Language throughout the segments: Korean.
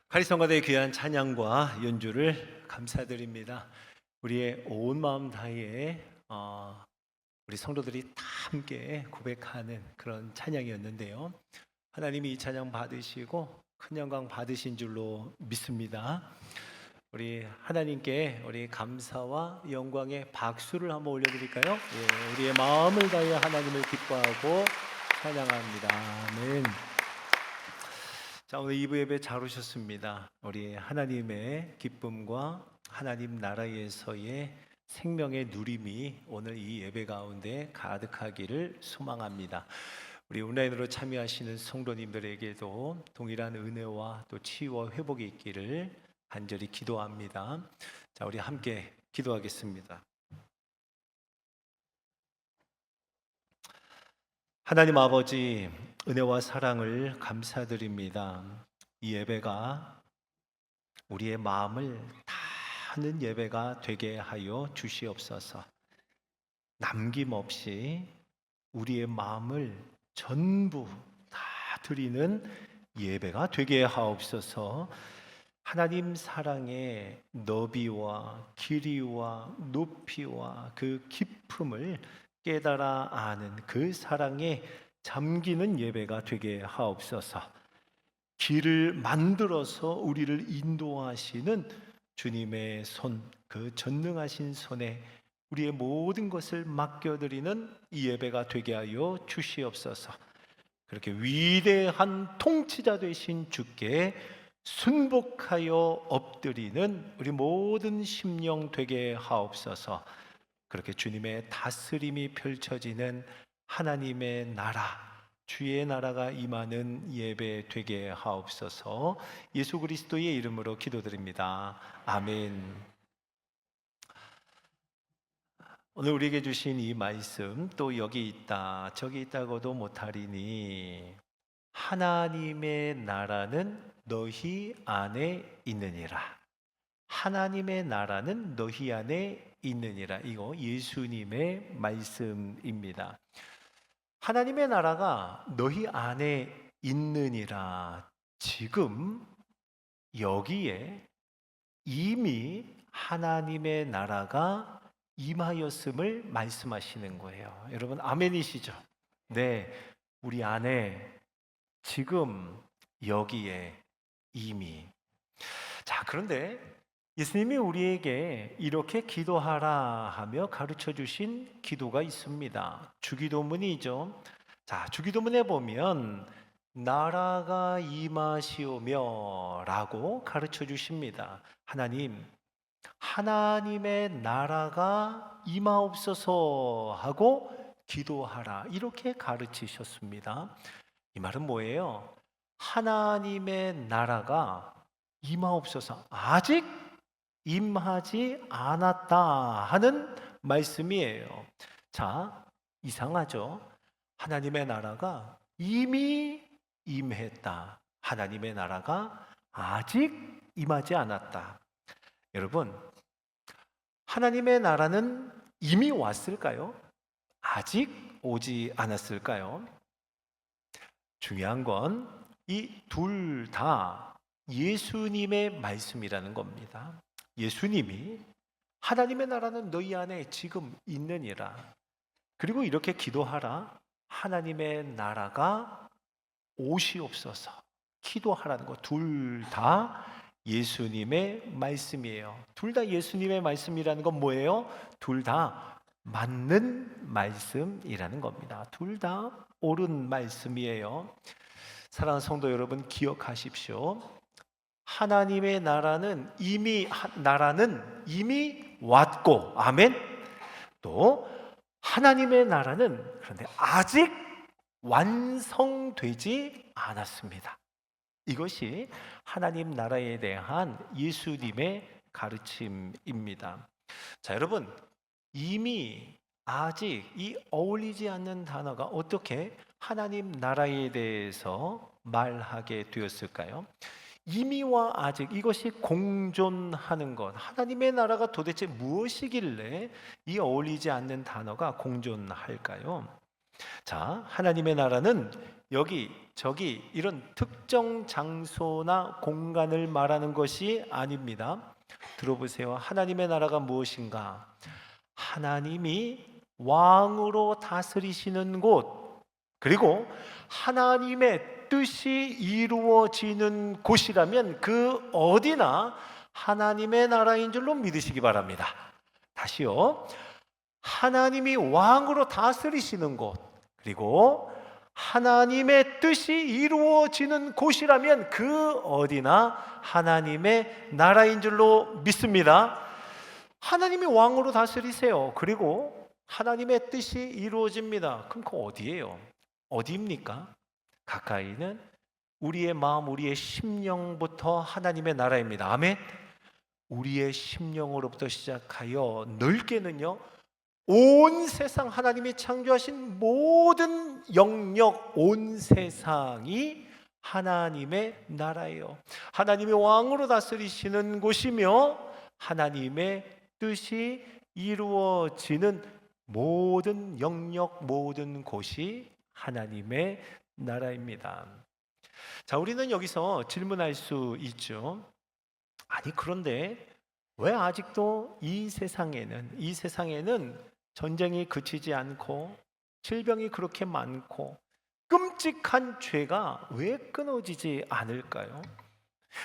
카리스마가의 귀한 찬양과 연주를 감사드립니다. 우리의 온 마음 다해 우리 성도들이 다 함께 고백하는 그런 찬양이었는데요. 하나님이 이 찬양 받으시고 큰 영광 받으신 줄로 믿습니다. 우리 하나님께 우리 감사와 영광의 박수를 한번 올려드릴까요? 예, 우리의 마음을 다해 하나님을 기뻐하고 찬양합니다. 아멘. 자, 오늘 2부 예배 잘 오셨습니다. 우리 하나님의 기쁨과 하나님 나라에서의 생명의 누림이 오늘 이 예배 가운데 가득하기를 소망합니다. 우리 온라인으로 참여하시는 성도님들에게도 동일한 은혜와 또 치유와 회복이 있기를 간절히 기도합니다. 자, 우리 함께 기도하겠습니다. 하나님 아버지, 은혜와 사랑을 감사드립니다. 이 예배가 우리의 마음을 다하는 예배가 되게 하여 주시옵소서. 남김없이 우리의 마음을 전부 다 드리는 예배가 되게 하옵소서. 하나님 사랑의 너비와 길이와 높이와 그 깊음을 깨달아 아는 그 사랑에 잠기는 예배가 되게 하옵소서. 길을 만들어서 우리를 인도하시는 주님의 손, 그 전능하신 손에 우리의 모든 것을 맡겨드리는 이 예배가 되게 하여 주시옵소서. 그렇게 위대한 통치자 되신 주께 순복하여 엎드리는 우리 모든 심령 되게 하옵소서. 그렇게 주님의 다스림이 펼쳐지는 하나님의 나라, 주의 나라가 임하는 예배 되게 하옵소서. 예수 그리스도의 이름으로 기도드립니다. 아멘. 오늘 우리에게 주신 이 말씀, 또 여기 있다 저기 있다고도 못하리니 하나님의 나라는 너희 안에 있느니라. 하나님의 나라는 너희 안에 있느니라. 이거 예수님의 말씀입니다. 하나님의 나라가 너희 안에 있느니라. 지금 여기에 이미 하나님의 나라가 임하였음을 말씀하시는 거예요. 여러분 아멘이시죠? 네, 우리 안에 지금 여기에 이미. 자, 그런데 예수님이 우리에게 이렇게 기도하라 하며 가르쳐 주신 기도가 있습니다. 주기도문이죠. 자, 주기도문에 보면 나라가 임하시오며 라고 가르쳐 주십니다. 하나님, 하나님의 나라가 임하옵소서 하고 기도하라, 이렇게 가르치셨습니다. 이 말은 뭐예요? 하나님의 나라가 임하옵소서, 아직 임하지 않았다 하는 말씀이에요. 자, 이상하죠? 하나님의 나라가 이미 임했다. 하나님의 나라가 아직 임하지 않았다. 여러분, 하나님의 나라는 이미 왔을까요? 아직 오지 않았을까요? 중요한 건 이 둘 다 예수님의 말씀이라는 겁니다. 예수님이 하나님의 나라는 너희 안에 지금 있느니라. 그리고 이렇게 기도하라. 하나님의 나라가 오시옵소서. 기도하라는 거 둘 다 예수님의 말씀이에요. 둘 다 예수님의 말씀이라는 건 뭐예요? 둘 다 맞는 말씀이라는 겁니다. 둘 다 옳은 말씀이에요. 사랑하는 성도 여러분, 기억하십시오. 하나님의 나라는 이미 왔고, 아멘. 또 하나님의 나라는 그런데 아직 완성되지 않았습니다. 이것이 하나님 나라에 대한 예수님의 가르침입니다. 자, 여러분, 이미, 아직, 이 어울리지 않는 단어가 어떻게 하나님 나라에 대해서 말하게 되었을까요? 이미와 아직, 이것이 공존하는 것, 하나님의 나라가 도대체 무엇이길래 이 어울리지 않는 단어가 공존할까요? 자, 하나님의 나라는 여기 저기 이런 특정 장소나 공간을 말하는 것이 아닙니다. 들어보세요. 하나님의 나라가 무엇인가? 하나님이 왕으로 다스리시는 곳, 그리고 하나님의 뜻이 이루어지는 곳이라면 그 어디나 하나님의 나라인 줄로 믿으시기 바랍니다. 다시요. 하나님이 왕으로 다스리시는 곳, 그리고 하나님의 뜻이 이루어지는 곳이라면 그 어디나 하나님의 나라인 줄로 믿습니다. 하나님이 왕으로 다스리세요. 그리고 하나님의 뜻이 이루어집니다. 그럼 그 어디예요? 어디입니까? 가까이는 우리의 마음, 우리의 심령부터 하나님의 나라입니다. 아멘. 우리의 심령으로부터 시작하여 넓게는요, 온 세상, 하나님이 창조하신 모든 영역, 온 세상이 하나님의 나라예요. 하나님이 왕으로 다스리시는 곳이며 하나님의 뜻이 이루어지는 모든 영역, 모든 곳이 하나님의 나라입니다. 자, 우리는 여기서 질문할 수 있죠. 아니, 그런데 왜 아직도 이 세상에는 전쟁이 그치지 않고 질병이 그렇게 많고 끔찍한 죄가 왜 끊어지지 않을까요?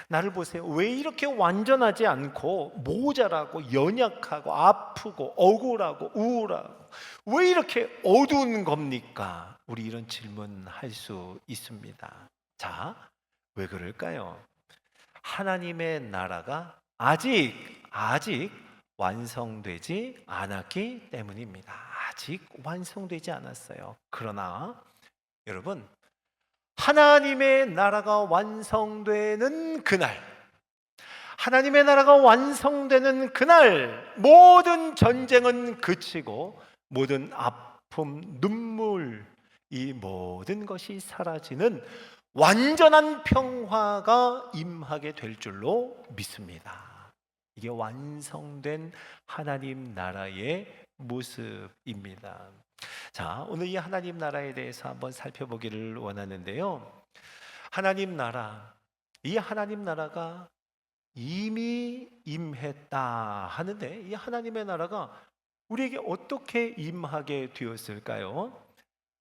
나를 보세요. 왜 이렇게 완전하지 않고 모자라고 연약하고 아프고 억울하고 우울하고 왜 이렇게 어두운 겁니까? 우리 이런 질문할 수 있습니다. 자, 왜 그럴까요? 하나님의 나라가 아직 완성되지 않았기 때문입니다. 아직 완성되지 않았어요. 그러나 여러분, 하나님의 나라가 완성되는 그날, 하나님의 나라가 완성되는 그날, 모든 전쟁은 그치고 모든 아픔, 눈물, 이 모든 것이 사라지는 완전한 평화가 임하게 될 줄로 믿습니다. 이게 완성된 하나님 나라의 모습입니다. 자, 오늘 이 하나님 나라에 대해서 한번 살펴보기를 원하는데요. 하나님 나라, 이 하나님 나라가 이미 임했다 하는데 이 하나님의 나라가 우리에게 어떻게 임하게 되었을까요?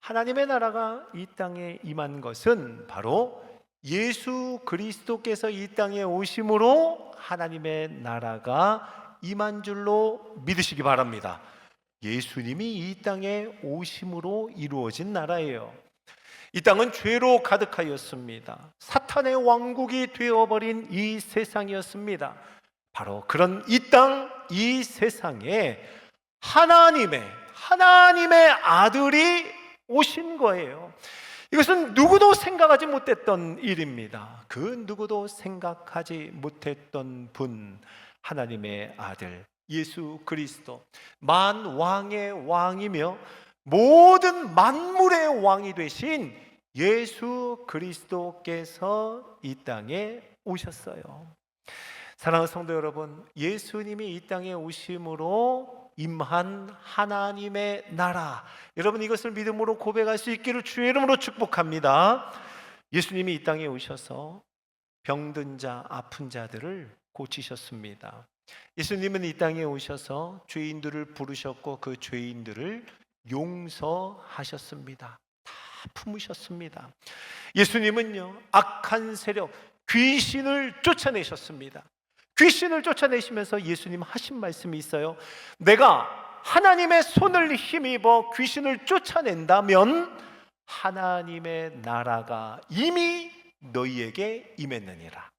하나님의 나라가 이 땅에 임한 것은 바로 예수 그리스도께서 이 땅에 오심으로 하나님의 나라가 임한 줄로 믿으시기 바랍니다. 예수님이 이 땅에 오심으로 이루어진 나라예요. 이 땅은 죄로 가득하였습니다. 사탄의 왕국이 되어버린 이 세상이었습니다. 바로 그런 이 땅, 이 세상에 하나님의 아들이 오신 거예요. 이것은 누구도 생각하지 못했던 일입니다. 그 누구도 생각하지 못했던 분, 하나님의 아들 예수 그리스도, 만왕의 왕이며 모든 만물의 왕이 되신 예수 그리스도께서 이 땅에 오셨어요. 사랑하는 성도 여러분, 예수님이 이 땅에 오심으로 임한 하나님의 나라, 여러분 이것을 믿음으로 고백할 수 있기를 주의 이름으로 축복합니다. 예수님이 이 땅에 오셔서 병든 자, 아픈 자들을 고치셨습니다. 예수님은 이 땅에 오셔서 죄인들을 부르셨고 그 죄인들을 용서하셨습니다. 다 품으셨습니다. 예수님은요, 악한 세력, 귀신을 쫓아내셨습니다. 귀신을 쫓아내시면서 예수님 하신 말씀이 있어요. 내가 하나님의 손을 힘입어 귀신을 쫓아낸다면 하나님의 나라가 이미 너희에게 임했느니라.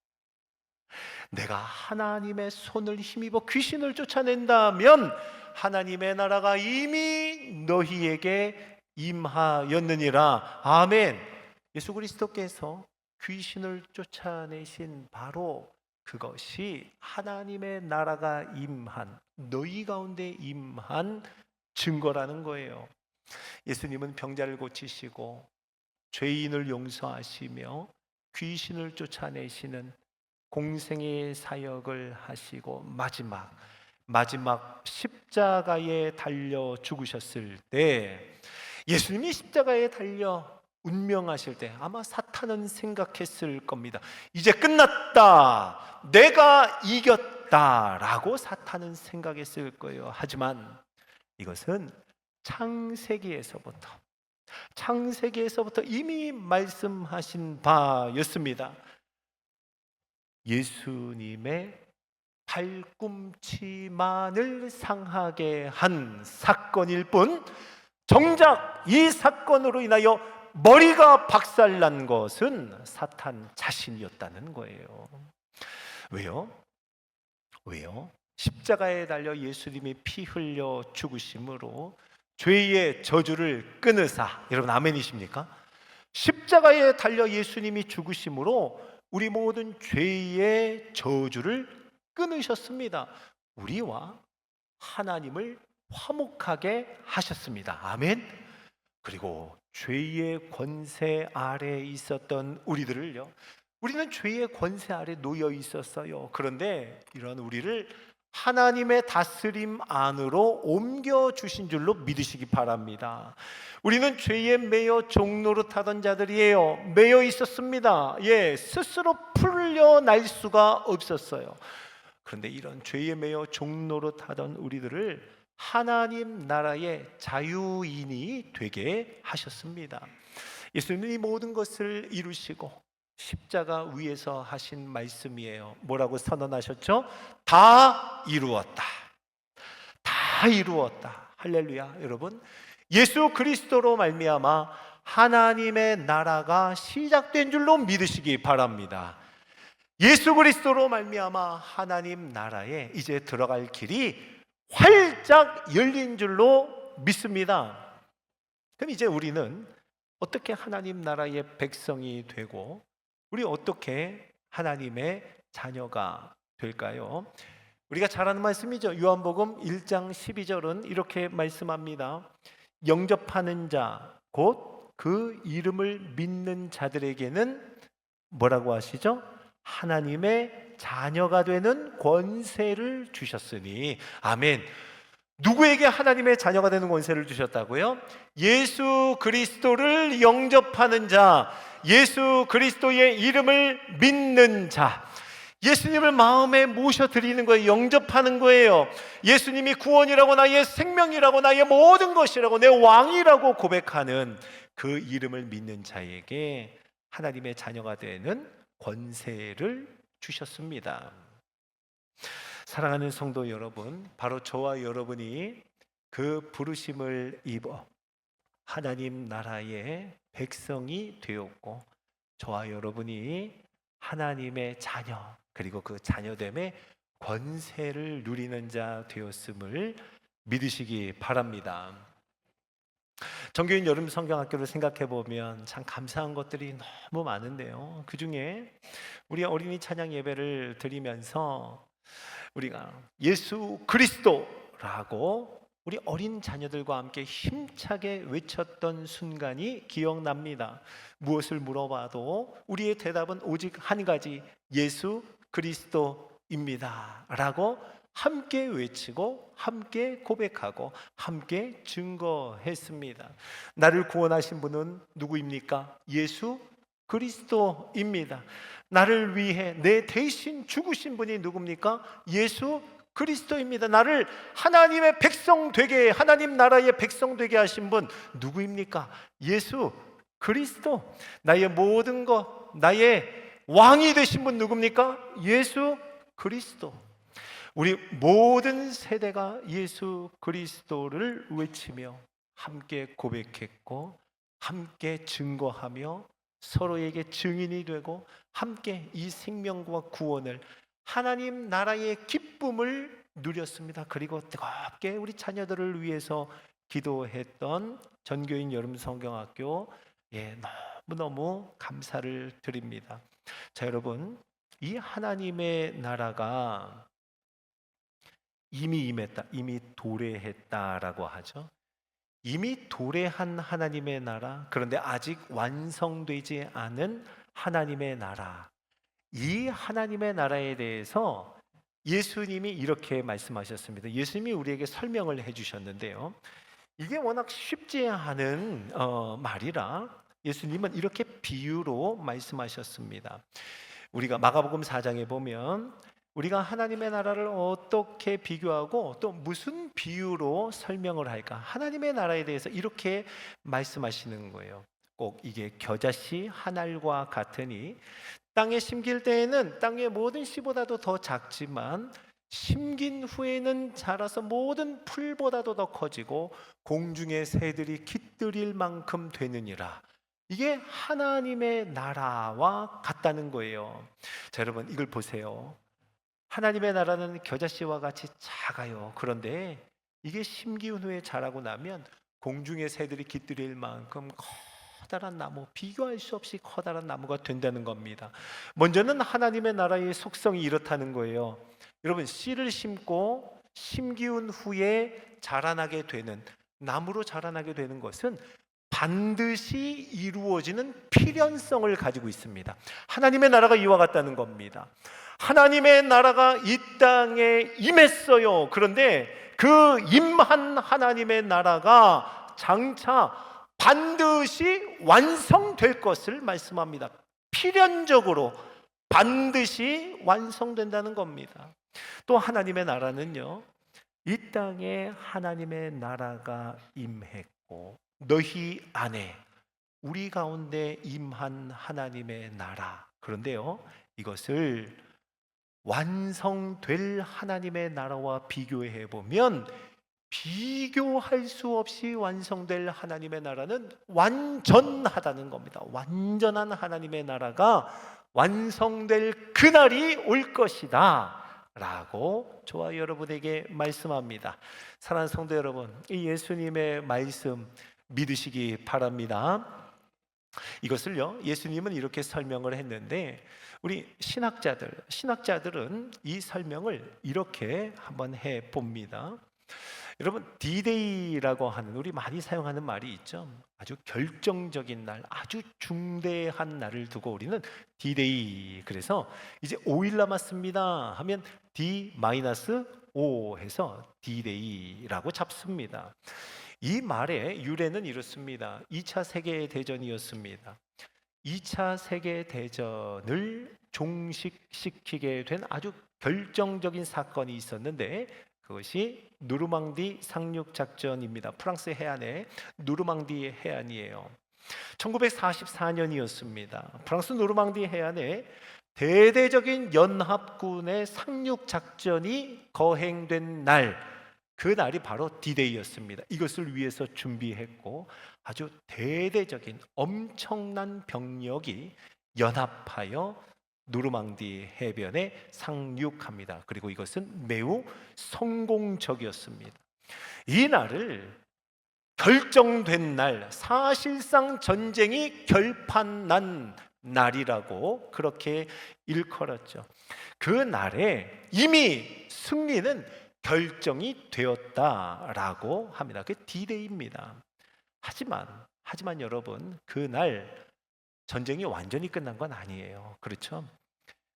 내가 하나님의 손을 힘입어 귀신을 쫓아낸다면 하나님의 나라가 이미 너희에게 임하였느니라. 아멘. 예수 그리스도께서 귀신을 쫓아내신 바로 그것이 하나님의 나라가 임한, 너희 가운데 임한 증거라는 거예요. 예수님은 병자를 고치시고 죄인을 용서하시며 귀신을 쫓아내시는 공생의 사역을 하시고 마지막 십자가에 달려 죽으셨을 때 예수님이 십자가에 달려 운명하실 때 아마 사탄은 생각했을 겁니다. 이제 끝났다, 내가 이겼다라고 사탄은 생각했을 거예요. 하지만 이것은 창세기에서부터 이미 말씀하신 바였습니다. 예수님의 발꿈치만을 상하게 한 사건일 뿐, 정작 이 사건으로 인하여 머리가 박살난 것은 사탄 자신이었다는 거예요. 왜요? 십자가에 달려 예수님이 피 흘려 죽으심으로 죄의 저주를 끊으사, 여러분 아멘이십니까? 십자가에 달려 예수님이 죽으심으로 우리 모든 죄의 저주를 끊으셨습니다. 우리와 하나님을 화목하게 하셨습니다. 아멘. 그리고 죄의 권세 아래 있었던 우리들을요, 우리는 죄의 권세 아래 놓여 있었어요. 그런데 이런 우리를 하나님의 다스림 안으로 옮겨주신 줄로 믿으시기 바랍니다. 우리는 죄에 매여 종노릇하던 자들이에요. 매여 있었습니다. 스스로 풀려날 수가 없었어요. 그런데 이런 죄에 매여 종노릇하던 우리들을 하나님 나라의 자유인이 되게 하셨습니다. 예수님이 모든 것을 이루시고 십자가 위에서 하신 말씀이에요. 뭐라고 선언하셨죠? 다 이루었다. 다 이루었다. 할렐루야. 여러분, 예수 그리스도로 말미암아 하나님의 나라가 시작된 줄로 믿으시기 바랍니다. 예수 그리스도로 말미암아 하나님 나라에 이제 들어갈 길이 활짝 열린 줄로 믿습니다. 그럼 이제 우리는 어떻게 하나님 나라의 백성이 되고 우리 어떻게 하나님의 자녀가 될까요? 우리가 잘 아는 말씀이죠. 요한복음 1장 12절은 이렇게 말씀합니다. 영접하는 자, 곧 그 이름을 믿는 자들에게는 뭐라고 하시죠? 하나님의 자녀가 되는 권세를 주셨으니. 아멘. 누구에게 하나님의 자녀가 되는 권세를 주셨다고요? 예수 그리스도를 영접하는 자, 예수 그리스도의 이름을 믿는 자, 예수님을 마음에 모셔드리는 거예요. 영접하는 거예요. 예수님이 구원이라고, 나의 생명이라고, 나의 모든 것이라고, 내 왕이라고 고백하는 그 이름을 믿는 자에게 하나님의 자녀가 되는 권세를 주셨습니다. 사랑하는 성도 여러분, 바로 저와 여러분이 그 부르심을 입어 하나님 나라의 백성이 되었고, 저와 여러분이 하나님의 자녀, 그리고 그 자녀됨의 권세를 누리는 자 되었음을 믿으시기 바랍니다. 정교인 여름 성경학교를 생각해 보면 참 감사한 것들이 너무 많은데요, 그 중에 우리 어린이 찬양 예배를 드리면서 우리가 예수 그리스도라고 우리 어린 자녀들과 함께 힘차게 외쳤던 순간이 기억납니다. 무엇을 물어봐도 우리의 대답은 오직 한 가지, 예수 그리스도입니다 라고 함께 외치고 함께 고백하고 함께 증거했습니다. 나를 구원하신 분은 누구입니까? 예수 그리스도입니다. 나를 위해 내 대신 죽으신 분이 누굽니까? 예수 그리스도입니다. 나를 하나님의 백성 되게, 하나님 나라의 백성 되게 하신 분 누구입니까? 예수 그리스도. 나의 모든 것, 나의 왕이 되신 분 누굽니까? 예수 그리스도. 우리 모든 세대가 예수 그리스도를 외치며 함께 고백했고 함께 증거하며 서로에게 증인이 되고 함께 이 생명과 구원을, 하나님 나라의 기쁨을 누렸습니다. 그리고 뜨겁게 우리 자녀들을 위해서 기도했던 전교인 여름 성경학교, 너무너무 감사를 드립니다. 자, 여러분, 이 하나님의 나라가 이미 임했다, 이미 도래했다라고 하죠. 이미 도래한 하나님의 나라, 그런데 아직 완성되지 않은 하나님의 나라, 이 하나님의 나라에 대해서 예수님이 이렇게 말씀하셨습니다. 예수님이 우리에게 설명을 해주셨는데요, 이게 워낙 쉽지 않은 말이라 예수님은 이렇게 비유로 말씀하셨습니다. 우리가 마가복음 4장에 보면 우리가 하나님의 나라를 어떻게 비교하고 또 무슨 비유로 설명을 할까? 하나님의 나라에 대해서 이렇게 말씀하시는 거예요. 꼭 이게 겨자씨 한 알과 같으니 땅에 심길 때에는 땅의 모든 씨보다도 더 작지만 심긴 후에는 자라서 모든 풀보다도 더 커지고 공중의 새들이 깃들일 만큼 되느니라. 이게 하나님의 나라와 같다는 거예요. 자, 여러분 이걸 보세요. 하나님의 나라는 겨자씨와 같이 작아요. 그런데 이게 심기운 후에 자라고 나면 공중의 새들이 깃들일 만큼 커다란 나무, 비교할 수 없이 커다란 나무가 된다는 겁니다. 먼저는 하나님의 나라의 속성이 이렇다는 거예요. 여러분, 씨를 심고 심기운 후에 자라나게 되는, 나무로 자라나게 되는 것은 반드시 이루어지는 필연성을 가지고 있습니다. 하나님의 나라가 이와 같다는 겁니다. 하나님의 나라가 이 땅에 임했어요. 그런데 그 임한 하나님의 나라가 장차 반드시 완성될 것을 말씀합니다. 필연적으로 반드시 완성된다는 겁니다. 또 하나님의 나라는요, 이 땅에 하나님의 나라가 임했고 너희 안에, 우리 가운데 임한 하나님의 나라. 그런데요, 이것을 완성될 하나님의 나라와 비교해 보면 비교할 수 없이 완성될 하나님의 나라는 완전하다는 겁니다. 완전한 하나님의 나라가 완성될 그날이 올 것이다 라고 저와 여러분에게 말씀합니다. 사랑하는 성도 여러분, 이 예수님의 말씀 믿으시기 바랍니다. 이것을요, 예수님은 이렇게 설명을 했는데 우리 신학자들은 이 설명을 이렇게 한번 해 봅니다. 여러분, D-Day라고 하는, 우리 많이 사용하는 말이 있죠. 아주 결정적인 날, 아주 중대한 날을 두고 우리는 D-Day, 그래서 이제 5일 남았습니다 하면 D-5 해서 D-Day라고 잡습니다. 이 말의 유래는 이렇습니다. 2차 세계대전이었습니다. 2차 세계대전을 종식시키게 된 아주 결정적인 사건이 있었는데 그것이 누르망디 상륙작전입니다. 프랑스 해안의 누르망디 해안이에요. 1944년이었습니다. 프랑스 누르망디 해안에 대대적인 연합군의 상륙작전이 거행된 날, 그 날이 바로 D-Day였습니다. 이것을 위해서 준비했고 아주 대대적인 엄청난 병력이 연합하여 누르망디 해변에 상륙합니다. 그리고 이것은 매우 성공적이었습니다. 이 날을 결정된 날, 사실상 전쟁이 결판난 날이라고 그렇게 일컬었죠. 그 날에 이미 승리는 결정이 되었다라고 합니다. 그게 D-Day입니다. 하지만 여러분, 그날 전쟁이 완전히 끝난 건 아니에요. 그렇죠?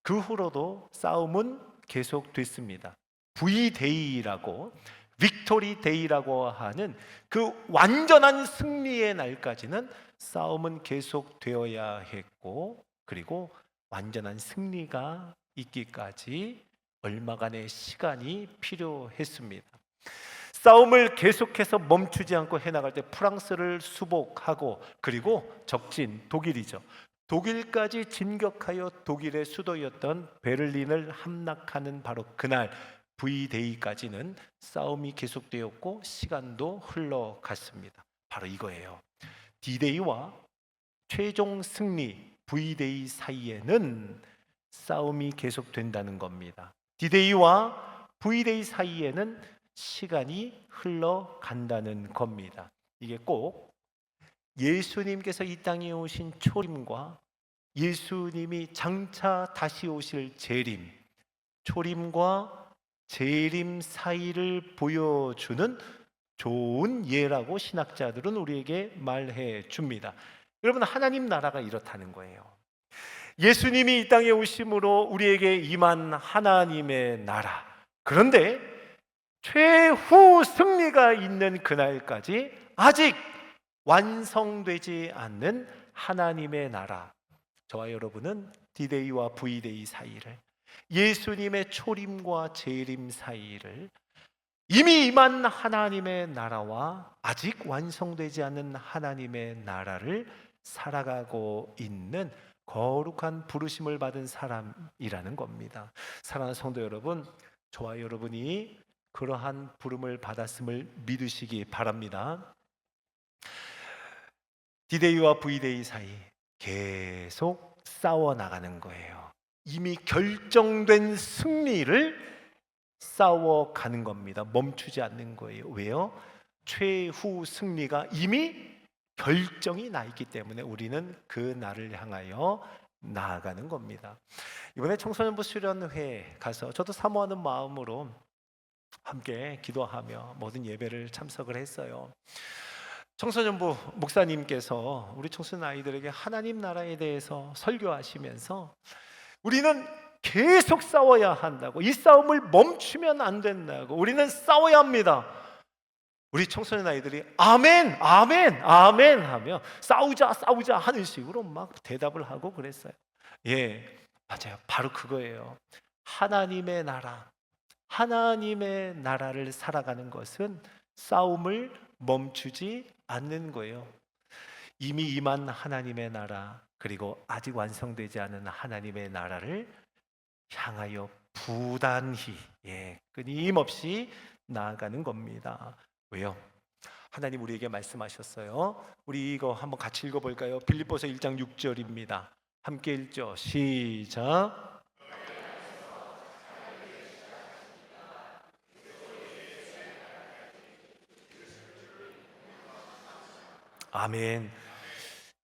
그 후로도 싸움은 계속됐습니다. V-Day라고, 빅토리 데이라고 하는 그 완전한 승리의 날까지는 싸움은 계속되어야 했고, 그리고 완전한 승리가 있기까지 얼마간의 시간이 필요했습니다. 싸움을 계속해서 멈추지 않고 해나갈 때 프랑스를 수복하고, 그리고 적진 독일이죠. 독일까지 진격하여 독일의 수도였던 베를린을 함락하는 바로 그날 V-Day까지는 싸움이 계속되었고 시간도 흘러갔습니다. 바로 이거예요. D-Day와 최종 승리 V-Day 사이에는 싸움이 계속된다는 겁니다. D-Day와 V-Day 사이에는 시간이 흘러간다는 겁니다. 이게 꼭 예수님께서 이 땅에 오신 초림과 예수님이 장차 다시 오실 재림, 초림과 재림 사이를 보여주는 좋은 예라고 신학자들은 우리에게 말해 줍니다. 여러분, 하나님 나라가 이렇다는 거예요. 예수님이 이 땅에 오심으로 우리에게 임한 하나님의 나라. 그런데 최후 승리가 있는 그날까지 아직 완성되지 않는 하나님의 나라, 저와 여러분은 디데이와 V데이 사이를, 예수님의 초림과 재림 사이를, 이미 임한 하나님의 나라와 아직 완성되지 않는 하나님의 나라를 살아가고 있는 거룩한 부르심을 받은 사람이라는 겁니다. 사랑하는 성도 여러분, 저와 여러분이 그러한 부름을 받았음을 믿으시기 바랍니다. 디데이와 V데이 사이 계속 싸워나가는 거예요. 이미 결정된 승리를 싸워가는 겁니다. 멈추지 않는 거예요. 왜요? 최후 승리가 이미 결정이 나 있기 때문에 우리는 그 날을 향하여 나아가는 겁니다. 이번에 청소년부 수련회에 가서 저도 사모하는 마음으로 함께 기도하며 모든 예배를 참석을 했어요. 청소년부 목사님께서 우리 청소년 아이들에게 하나님 나라에 대해서 설교하시면서 우리는 계속 싸워야 한다고, 이 싸움을 멈추면 안 된다고, 우리는 싸워야 합니다. 우리 청소년 아이들이 아멘, 아멘, 아멘 하며 싸우자, 싸우자 하는 식으로 막 대답을 하고 그랬어요. 예, 맞아요. 바로 그거예요. 하나님의 나라, 하나님의 나라를 살아가는 것은 싸움을 멈추지 않는 거예요. 이미 임한 하나님의 나라, 그리고 아직 완성되지 않은 하나님의 나라를 향하여 부단히, 끊임없이 나아가는 겁니다. 왜요? 하나님 우리에게 말씀하셨어요. 우리 이거 한번 같이 읽어볼까요? 빌립보서 1장 6절입니다. 함께 읽죠. 시작. 아멘.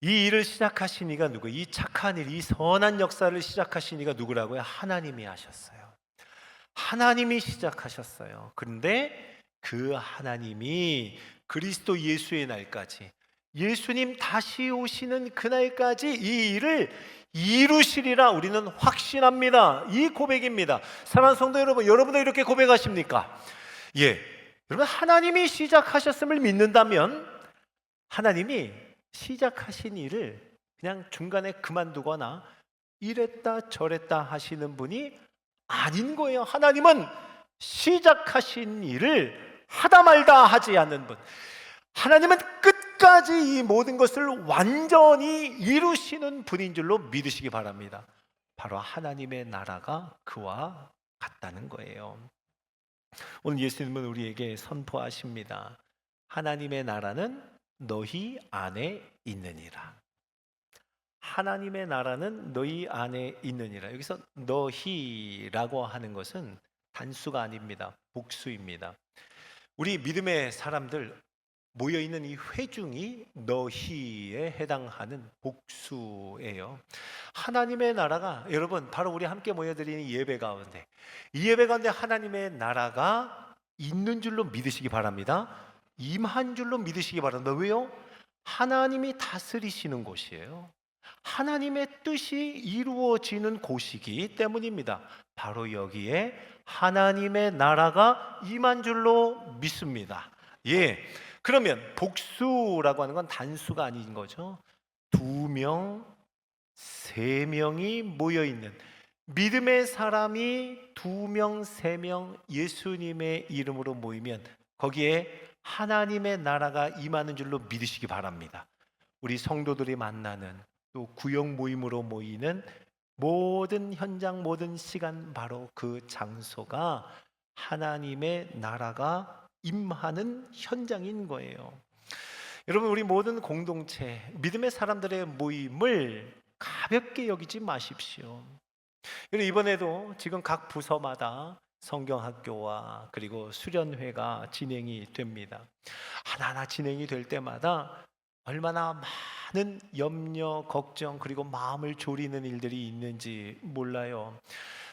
이 일을 시작하신 이가 누구? 이 착한 일, 이 선한 역사를 시작하신 이가 누구라고요? 하나님이 하셨어요. 하나님이 시작하셨어요. 그런데 그 하나님이 그리스도 예수의 날까지, 예수님 다시 오시는 그날까지 이 일을 이루시리라 우리는 확신합니다. 이 고백입니다. 사랑하는 성도 여러분, 여러분도 이렇게 고백하십니까? 예, 여러분, 하나님이 시작하셨음을 믿는다면 하나님이 시작하신 일을 그냥 중간에 그만두거나 이랬다 저랬다 하시는 분이 아닌 거예요. 하나님은 시작하신 일을 하다 말다 하지 않는 분, 하나님은 끝까지 이 모든 것을 완전히 이루시는 분인 줄로 믿으시기 바랍니다. 바로 하나님의 나라가 그와 같다는 거예요. 오늘 예수님은 우리에게 선포하십니다. 하나님의 나라는 너희 안에 있느니라. 하나님의 나라는 너희 안에 있느니라. 여기서 너희라고 하는 것은 단수가 아닙니다. 복수입니다. 우리 믿음의 사람들 모여있는 이 회중이 너희에 해당하는 복수예요. 하나님의 나라가, 여러분, 바로 우리 함께 모여드리는 예배 가운데, 이 예배 가운데 하나님의 나라가 있는 줄로 믿으시기 바랍니다. 임한 줄로 믿으시기 바랍니다. 왜요? 하나님이 다스리시는 곳이에요. 하나님의 뜻이 이루어지는 곳이기 때문입니다. 바로 여기에 하나님의 나라가 임한 줄로 믿습니다. 예, 그러면 복수라고 하는 건 단수가 아닌 거죠. 2명, 3명이 모여있는 믿음의 사람이 2명, 3명 예수님의 이름으로 모이면 거기에 하나님의 나라가 임하는 줄로 믿으시기 바랍니다. 우리 성도들이 만나는, 또 구역 모임으로 모이는 모든 현장, 모든 시간, 바로 그 장소가 하나님의 나라가 임하는 현장인 거예요. 여러분, 우리 모든 공동체, 믿음의 사람들의 모임을 가볍게 여기지 마십시오. 이번에도 지금 각 부서마다 성경학교와 그리고 수련회가 진행이 됩니다. 하나하나 진행이 될 때마다 얼마나 많은 염려, 걱정, 그리고 마음을 졸이는 일들이 있는지 몰라요.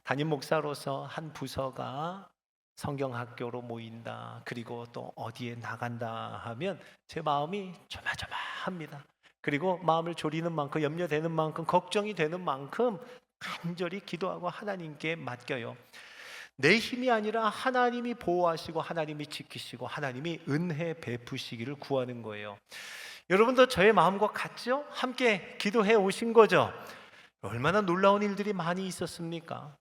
담임 목사로서 한 부서가 성경학교로 모인다, 그리고 또 어디에 나간다 하면 제 마음이 조마조마합니다. 그리고 마음을 졸이는 만큼, 염려되는 만큼, 걱정이 되는 만큼 간절히 기도하고 하나님께 맡겨요. 내 힘이 아니라 하나님이 보호하시고 하나님이 지키시고 하나님이 은혜 베푸시기를 구하는 거예요. 여러분도 저의 마음과 같죠? 함께 기도해 오신 거죠? 얼마나 놀라운 일들이 많이 있었습니까?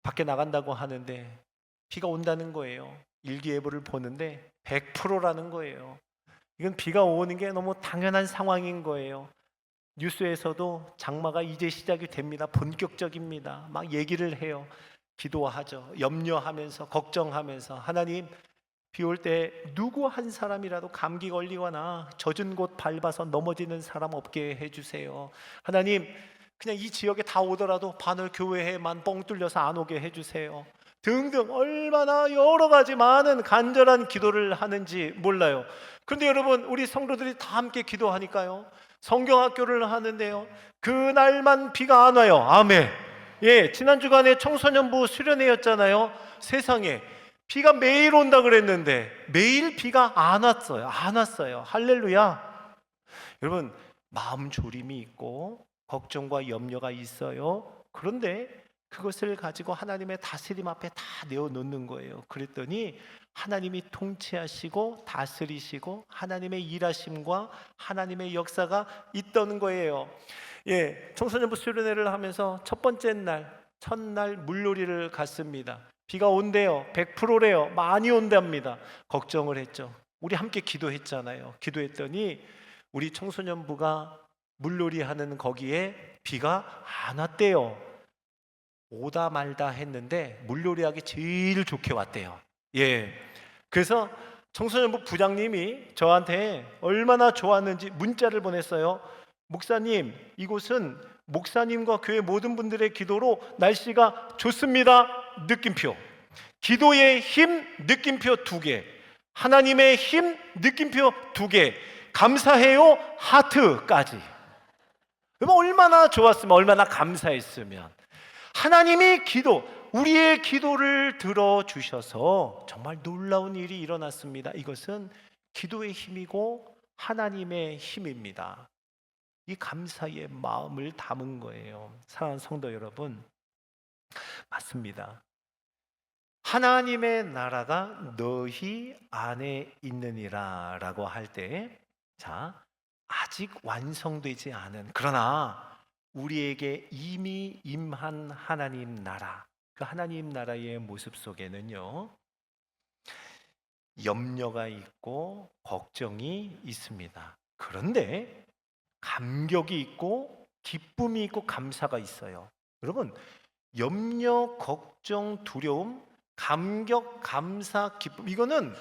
밖에 나간다고 하는데 비가 온다는 거예요. 일기예보를 보는데 100%라는 거예요. 이건 비가 오는 게 너무 당연한 상황인 거예요. 뉴스에서도 장마가 이제 시작이 됩니다. 본격적입니다. 막 얘기를 해요. 기도하죠. 염려하면서 걱정하면서 하나님, 비 올 때 누구 한 사람이라도 감기 걸리거나 젖은 곳 밟아서 넘어지는 사람 없게 해주세요. 하나님, 그냥 이 지역에 다 오더라도 반을 교회에만 뻥 뚫려서 안 오게 해주세요. 등등 얼마나 여러 가지 많은 간절한 기도를 하는지 몰라요. 그런데 여러분, 우리 성도들이 다 함께 기도하니까요, 성경학교를 하는데요, 그날만 비가 안 와요. 아멘. 예, 지난 주간에 청소년부 수련회였잖아요. 세상에 비가 매일 온다 그랬는데 매일 비가 안 왔어요. 안 왔어요. 할렐루야. 여러분, 마음 졸임이 있고 걱정과 염려가 있어요. 그런데 그것을 가지고 하나님의 다스림 앞에 다 내어놓는 거예요. 그랬더니 하나님이 통치하시고 다스리시고 하나님의 일하심과 하나님의 역사가 있던 거예요. 예, 청소년부 수련회를 하면서 첫 번째 날, 첫날 물놀이를 갔습니다. 비가 온대요. 100%래요. 많이 온답니다. 걱정을 했죠. 우리 함께 기도했잖아요. 기도했더니 우리 청소년부가 물놀이 하는 거기에 비가 안 왔대요. 오다 말다 했는데 물놀이하기 제일 좋게 왔대요. 예. 그래서 청소년부 부장님이 저한테 얼마나 좋았는지 문자를 보냈어요. 목사님, 이곳은 목사님과 교회 모든 분들의 기도로 날씨가 좋습니다. 느낌표. 기도의 힘 느낌표 2개. 하나님의 힘 느낌표 2개. 감사해요 하트까지. 그러면 얼마나 좋았으면, 얼마나 감사했으면. 하나님이 우리의 기도를 들어주셔서 정말 놀라운 일이 일어났습니다. 이것은 기도의 힘이고 하나님의 힘입니다. 이 감사의 마음을 담은 거예요. 사랑하는 성도 여러분, 맞습니다. 하나님의 나라가 너희 안에 있느니라 라고 할 때, 아직 완성되지 않은, 그러나 우리에게 이미 임한 하나님 나라, 그 하나님 나라의 모습 속에는요, 염려가 있고 걱정이 있습니다. 그런데 감격이 있고 기쁨이 있고 감사가 있어요. 여러분, 염려, 걱정, 두려움, 감격, 감사, 기쁨, 이거는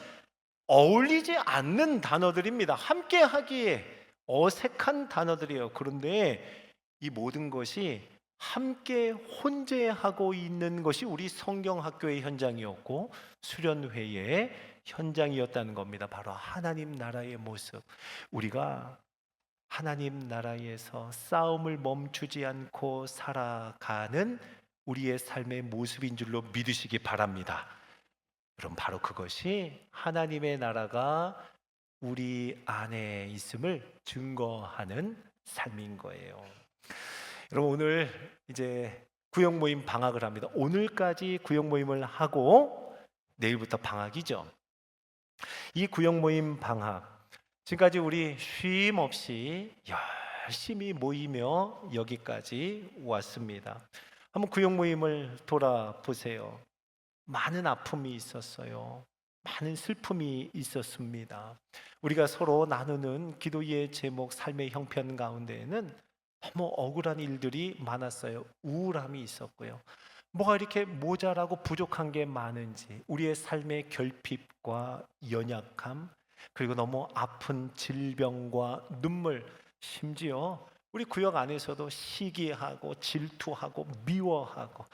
어울리지 않는 단어들입니다. 함께 하기에 어색한 단어들이에요. 그런데 이 모든 것이 함께 혼재하고 있는 것이 우리 성경학교의 현장이었고 수련회의 현장이었다는 겁니다. 바로 하나님 나라의 모습. 우리가 하나님 나라에서 싸움을 멈추지 않고 살아가는 우리의 삶의 모습인 줄로 믿으시기 바랍니다. 그럼 바로 그것이 하나님의 나라가 우리 안에 있음을 증거하는 삶인 거예요. 여러분, 오늘 이제 구역 모임 방학을 합니다. 오늘까지 구역 모임을 하고 내일부터 방학이죠. 이 구역 모임 방학, 지금까지 우리 쉼 없이 열심히 모이며 여기까지 왔습니다. 한번 구역 모임을 돌아보세요. 많은 아픔이 있었어요. 많은 슬픔이 있었습니다. 우리가 서로 나누는 기도의 제목, 삶의 형편 가운데에는 너무 억울한 일들이 많았어요. 우울함이 있었고요. 뭐가 이렇게 모자라고 부족한 게 많은지, 우리의 삶의 결핍과 연약함, 그리고 너무 아픈 질병과 눈물, 심지어 우리 구역 안에서도 시기하고 질투하고 미워하고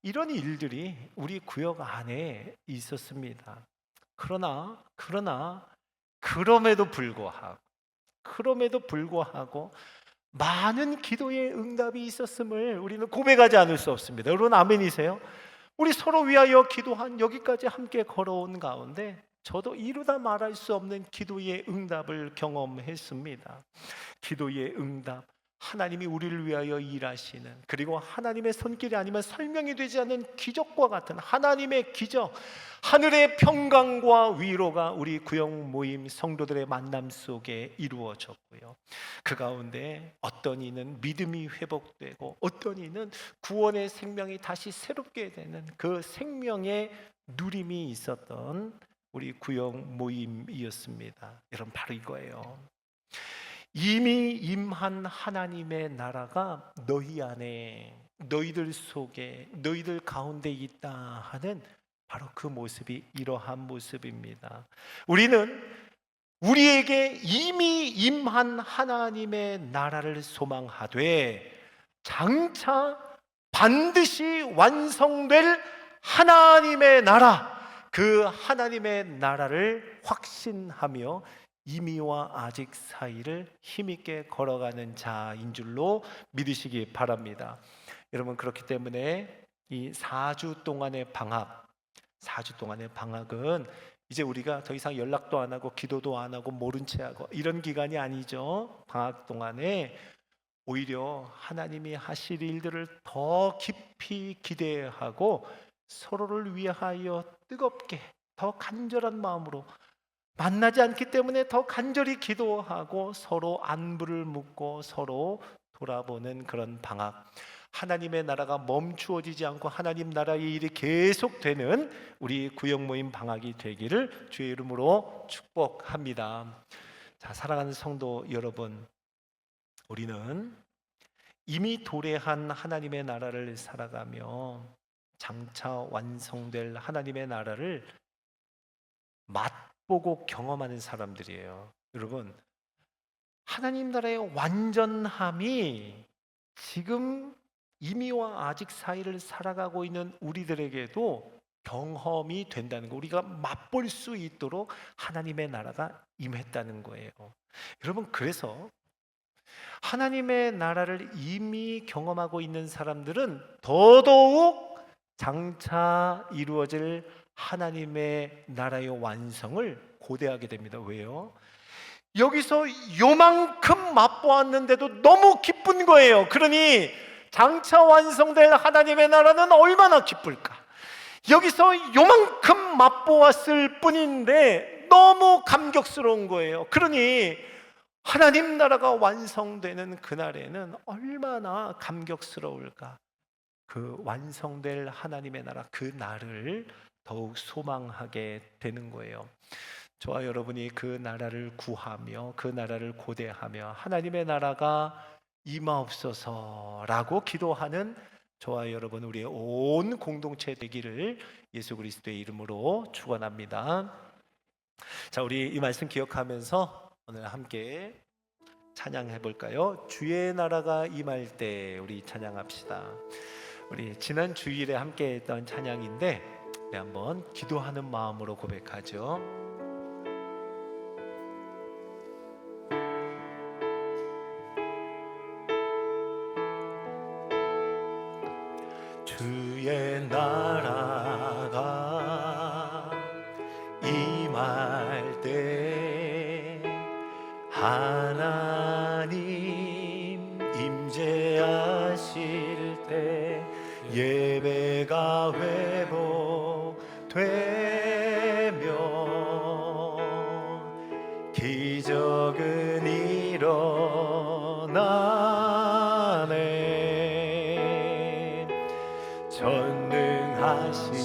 이런 일들이 우리 구역 안에 있었습니다. 그럼에도 불구하고 많은 기도의 응답이 있었음을 우리는 고백하지 않을 수 없습니다. 여러분, 아멘이세요? 우리 서로 위하여 기도한 여기까지 함께 걸어온 가운데 저도 이루다 말할 수 없는 기도의 응답을 경험했습니다. 기도의 응답, 하나님이 우리를 위하여 일하시는, 그리고 하나님의 손길이 아니면 설명이 되지 않는 기적과 같은 하나님의 기적, 하늘의 평강과 위로가 우리 구역 모임 성도들의 만남 속에 이루어졌고요. 그 가운데 어떤 이는 믿음이 회복되고 어떤 이는 구원의 생명이 다시 새롭게 되는 그 생명의 누림이 있었던 우리 구역 모임이었습니다. 여러분, 바로 이거예요. 이미 임한 하나님의 나라가 너희 안에, 너희들 속에, 너희들 가운데 있다 하는 바로 그 모습이 이러한 모습입니다. 우리는 우리에게 이미 임한 하나님의 나라를 소망하되 장차 반드시 완성될 하나님의 나라, 그 하나님의 나라를 확신하며 이미와 아직 사이를 힘있게 걸어가는 자인 줄로 믿으시기 바랍니다. 여러분, 그렇기 때문에 이 4주 동안의 방학, 4주 동안의 방학은 이제 우리가 더 이상 연락도 안 하고 기도도 안 하고 모른 채 하고 이런 기간이 아니죠. 방학 동안에 오히려 하나님이 하실 일들을 더 깊이 기대하고 서로를 위하여 뜨겁게 더 간절한 마음으로, 만나지 않기 때문에 더 간절히 기도하고 서로 안부를 묻고 서로 돌아보는 그런 방학, 하나님의 나라가 멈추어지지 않고 하나님 나라의 일이 계속되는 우리 구역 모임 방학이 되기를 주의 이름으로 축복합니다. 자, 사랑하는 성도 여러분, 우리는 이미 도래한 하나님의 나라를 살아가며 장차 완성될 하나님의 나라를 맛보고 경험하는 사람들이에요. 여러분, 하나님 나라의 완전함이 지금 이미와 아직 사이를 살아가고 있는 우리들에게도 경험이 된다는 거, 우리가 맛볼 수 있도록 하나님의 나라가 임했다는 거예요. 여러분, 그래서 하나님의 나라를 이미 경험하고 있는 사람들은 더더욱 장차 이루어질 하나님의 나라의 완성을 고대하게 됩니다. 왜요? 여기서 요만큼 맛보았는데도 너무 기쁜 거예요. 그러니 장차 완성될 하나님의 나라는 얼마나 기쁠까? 여기서 요만큼 맛보았을 뿐인데 너무 감격스러운 거예요. 그러니 하나님 나라가 완성되는 그날에는 얼마나 감격스러울까? 그 완성될 하나님의 나라, 그 날을 더욱 소망하게 되는 거예요. 저와 여러분이 그 나라를 구하며 그 나라를 고대하며 하나님의 나라가 임하옵소서라고 기도하는 저와 여러분, 우리의 온 공동체 되기를 예수 그리스도의 이름으로 축원합니다. 자, 우리 이 말씀 기억하면서 오늘 함께 찬양해 볼까요? 주의 나라가 임할 때 우리 찬양합시다. 우리 지난 주일에 함께 했던 찬양인데 우리 한번 기도하는 마음으로 고백하죠. 주의 나라가 임할 때 하나님 임재하실 때 예배가 회복되며 기적은 일어나네. 전능하신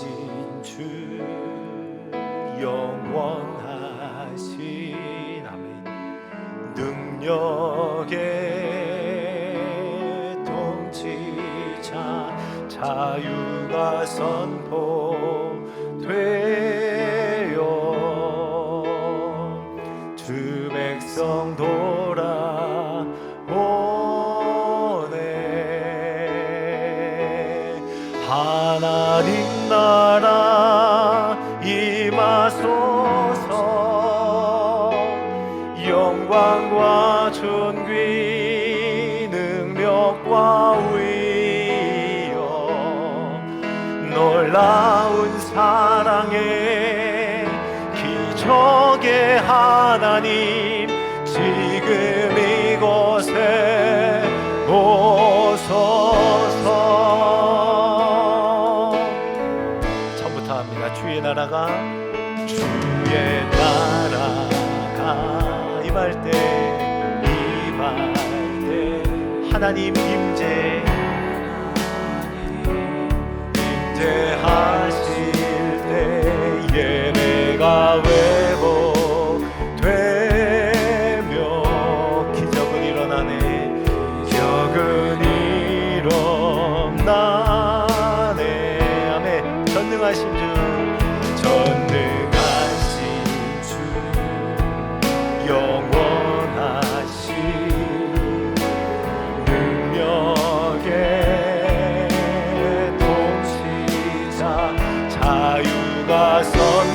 주 영원하신 아멘 능력의 통치자 자유가 선포되어 주 백성 돌아오네. 하나님 나라 임하소서. 영광과 존귀 능력과 위엄 놀라운 사랑의 기적의 하나님 지금 이곳에 주의 나라가 임할 때 하나님 임재하실 때 예배가 회복되며 기적은 일어나네. 아멘. 전능하신 주 영원하신 능력의 통치자 자유가 선포되어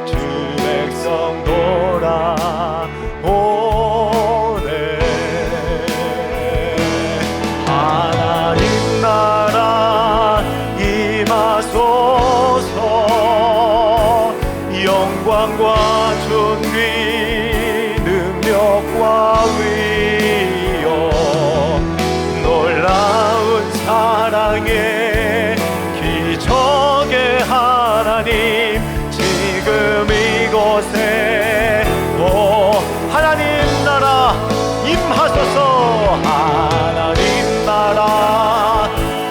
주 백성 돌아오네. 하나님 나라 임하소서. 영광과 존귀 능력과 위엄 놀라운 사랑의 기적의 하나님 지금 이곳에 하나님 나라 임하소서. 하나님 나라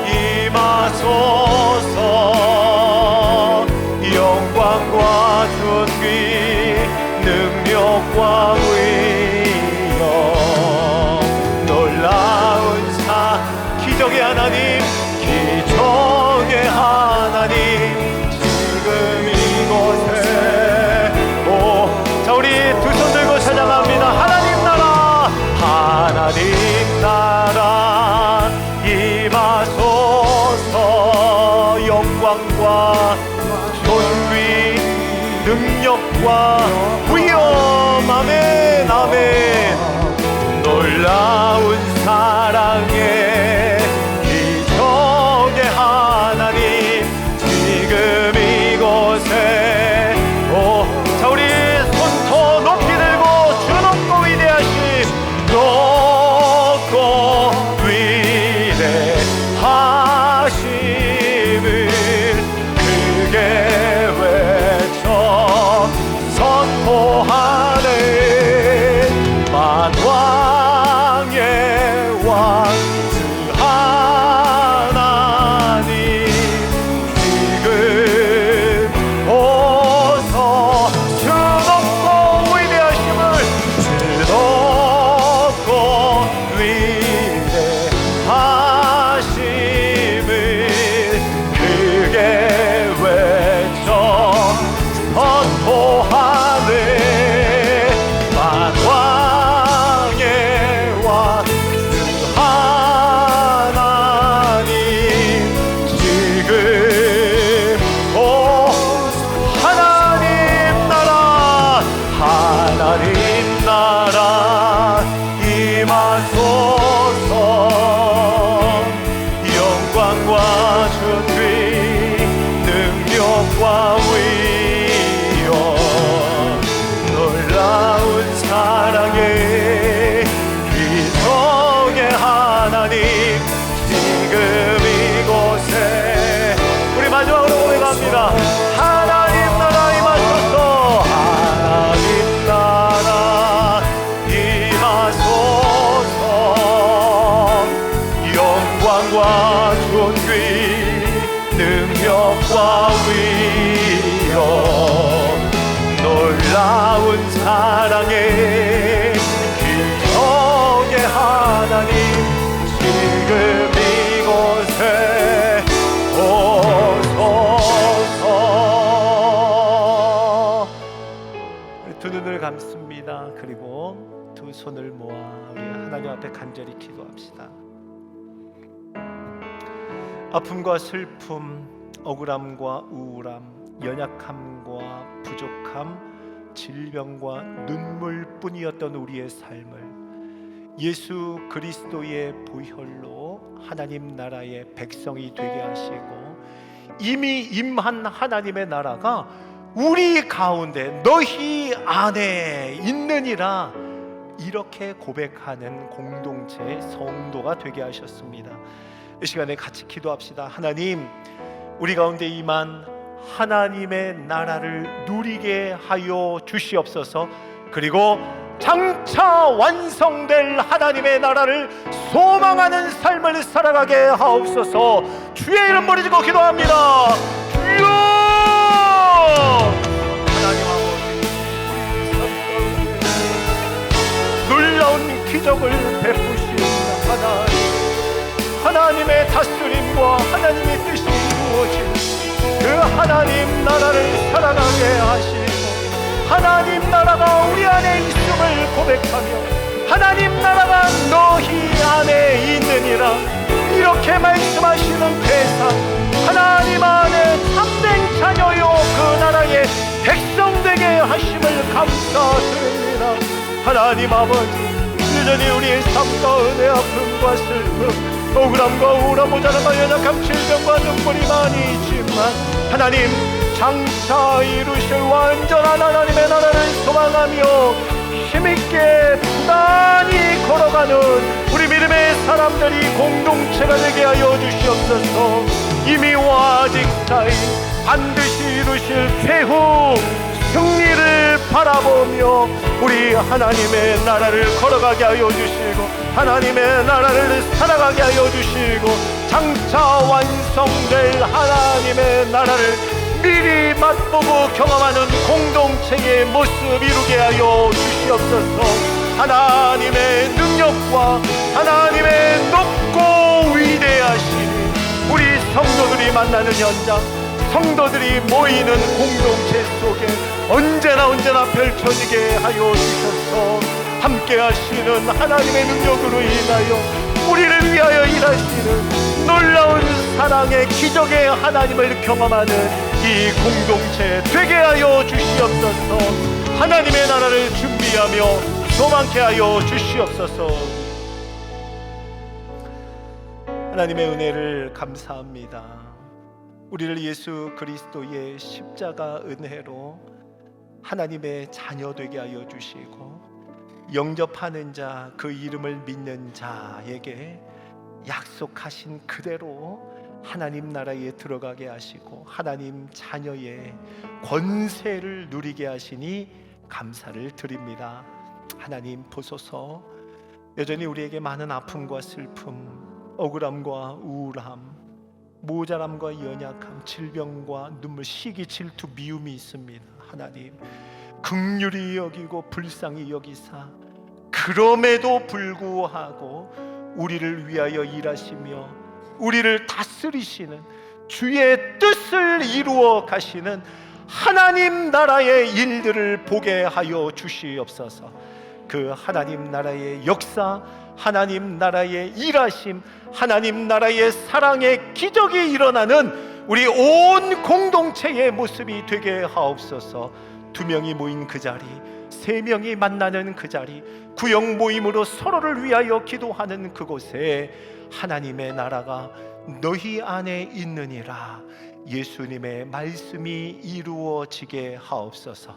임하소서. 영광과 존귀 능력과 위엄 놀라운 기적의 하나님 지금 이곳에 자 우리 두 손 들고 찬양합니다. 하나님 나라 임하소서. 영광과 존귀 능력과 위엄 아멘. 놀라운 사랑의 기적의 하나님 지금 이곳에 자 우리 손 더 높이 들고 주 높고 위대하심 높고 위대하심을 크게 외쳐 선포하네. 만왕의 왕 주 하나님 지금 오서 주 높고 위대하심을 크게 외쳐 선포하네. 만왕의 왕 주 하나님 지금 하나님 나라 임하소서. 영광과 존귀 능력과 위엄 놀라운 사랑의 기적의 하나님 지금 이곳에 우리 마지막으로 고백합니다. 하나님 나라 임하소서. 하나님 나라 임하소서. 영광과 존귀 능력과 위엄 놀라운 사랑의 기적의 하나님 지금 이곳에 오소서. 두 눈을 감습니다. 그리고 두 손을 모아 우리 하나님 앞에 간절히 기도합시다. 아픔과 슬픔, 억울함과 우울함, 연약함과 부족함, 질병과 눈물뿐이었던 우리의 삶을 예수 그리스도의 보혈로 하나님 나라의 백성이 되게 하시고 이미 임한 하나님의 나라가 우리 가운데 너희 안에 있느니라 이렇게 고백하는 공동체 성도가 되게 하셨습니다. 이 시간에 같이 기도합시다. 하나님, 우리 가운데 임한 하나님의 나라를 누리게 하여 주시옵소서. 그리고 장차 완성될 하나님의 나라를 소망하는 삶을 살아가게 하옵소서. 주의 이름 부르짖고 기도합니다. 주여! 하나님 아버지, 놀라운 기적을 베푸신 하나님의 다스림과 하나님의 뜻이 이루어진 그 하나님 나라를 살아가게 하시고, 하나님 나라가 우리 안에 있음을 고백하며 하나님 나라가 너희 안에 있느니라 이렇게 말씀하시는 대상, 하나님 안에 참된 자녀요 그 나라의 백성 되게 하심을 감사드립니다. 하나님 아버지, 여전히 우리의 삶과 은혜, 아픔과 슬픔, 억울함과 우울함, 모자람과 연약함, 질병과 눈물이 많이 있지만 하나님, 장차 이루실 완전한 하나님의 나라를 소망하며 힘있게 부단히 걸어가는 우리 믿음의 사람들이 공동체가 되게 하여 주시옵소서. 이미와 아직 사이 반드시 이루실 최후 승리를 바라보며 우리 하나님의 나라를 걸어가게 하여 주시고, 하나님의 나라를 살아가게 하여 주시고, 장차 완성될 하나님의 나라를 미리 맛보고 경험하는 공동체의 모습 이루게 하여 주시옵소서. 하나님의 능력과 하나님의 높고 위대하신 우리 성도들이 만나는 현장, 성도들이 모이는 공동체 속에 언제나 펼쳐지게 하여 주셔서 함께 하시는 하나님의 능력으로 인하여 우리를 위하여 일하시는 놀라운 사랑의 기적의 하나님을 경험하는 이 공동체 되게 하여 주시옵소서. 하나님의 나라를 준비하며 소망케 하여 주시옵소서. 하나님의 은혜를 감사합니다. 우리를 예수 그리스도의 십자가 은혜로 하나님의 자녀 되게 하여 주시고, 영접하는 자, 그 이름을 믿는 자에게 약속하신 그대로 하나님 나라에 들어가게 하시고 하나님 자녀의 권세를 누리게 하시니 감사를 드립니다. 하나님 보소서. 여전히 우리에게 많은 아픔과 슬픔, 억울함과 우울함, 모자람과 연약함, 질병과 눈물, 시기, 질투, 미움이 있습니다. 하나님, 긍휼히 여기고 불쌍히 여기사 그럼에도 불구하고 우리를 위하여 일하시며 우리를 다스리시는 주의 뜻을 이루어 가시는 하나님 나라의 일들을 보게 하여 주시옵소서. 그 하나님 나라의 역사, 하나님 나라의 일하심, 하나님 나라의 사랑의 기적이 일어나는 우리 온 공동체의 모습이 되게 하옵소서. 2명이 모인 그 자리, 3명이 만나는 그 자리, 구역 모임으로 서로를 위하여 기도하는 그곳에 하나님의 나라가 너희 안에 있느니라 예수님의 말씀이 이루어지게 하옵소서.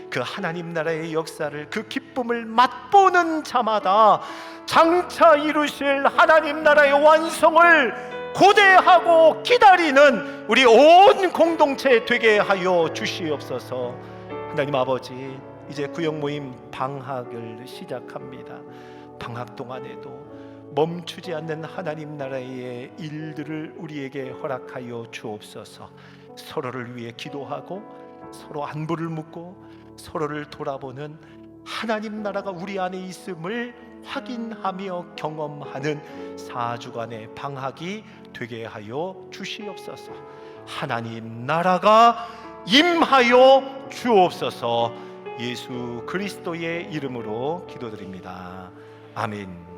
그 하나님 나라의 역사를, 그 기쁨을 맛보는 자마다 장차 이루실 하나님 나라의 완성을 고대하고 기다리는 우리 온 공동체 되게 하여 주시옵소서. 하나님 아버지, 이제 구역 모임 방학을 시작합니다. 방학 동안에도 멈추지 않는 하나님 나라의 일들을 우리에게 허락하여 주옵소서. 서로를 위해 기도하고 서로 안부를 묻고 서로를 돌아보는 하나님 나라가 우리 안에 있음을 확인하며 경험하는 4주간의 방학이 되게 하여 주시옵소서. 하나님 나라가 임하여 주옵소서. 예수 그리스도의 이름으로 기도드립니다. 아멘.